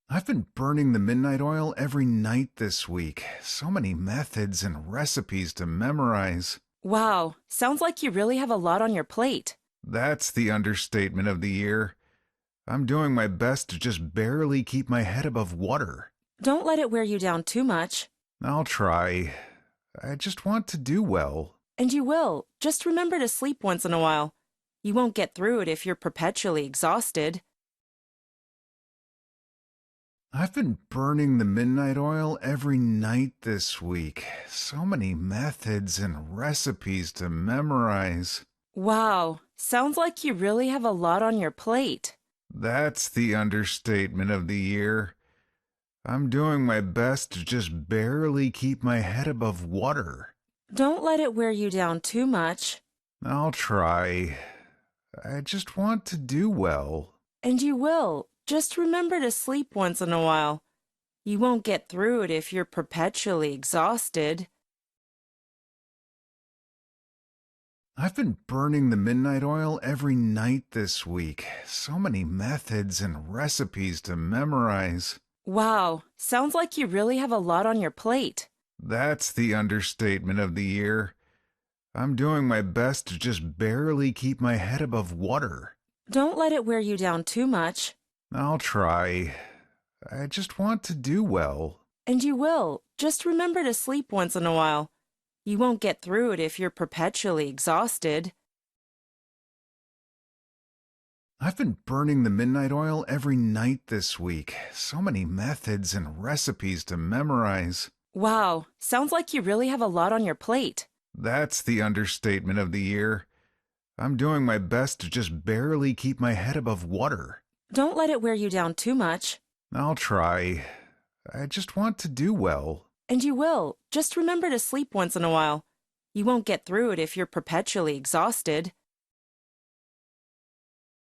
I've been burning the midnight oil every night this week. So many methods and recipes to memorize. Wow, sounds like you really have a lot on your plate. That's the understatement of the year. I'm doing my best to just barely keep my head above water. Don't let it wear you down too much. I'll try. I just want to do well. And you will. Just remember to sleep once in a while. You won't get through it if you're perpetually exhausted. I've been burning the midnight oil every night this week. So many methods and recipes to memorize. Wow, sounds like you really have a lot on your plate. That's the understatement of the year. I'm doing my best to just barely keep my head above water. Don't let it wear you down too much. I'll try. I just want to do well. And you will. Just remember to sleep once in a while. You won't get through it if you're perpetually exhausted. I've been burning the midnight oil every night this week. So many methods and recipes to memorize. Wow, sounds like you really have a lot on your plate. That's the understatement of the year. I'm doing my best to just barely keep my head above water. Don't let it wear you down too much. I'll try. I just want to do well. And you will. Just remember to sleep once in a while. You won't get through it if you're perpetually exhausted. I've been burning the midnight oil every night this week. So many methods and recipes to memorize. Wow, sounds like you really have a lot on your plate. That's the understatement of the year. I'm doing my best to just barely keep my head above water. Don't let it wear you down too much. I'll try. I just want to do well. And you will. Just remember to sleep once in a while. You won't get through it if you're perpetually exhausted.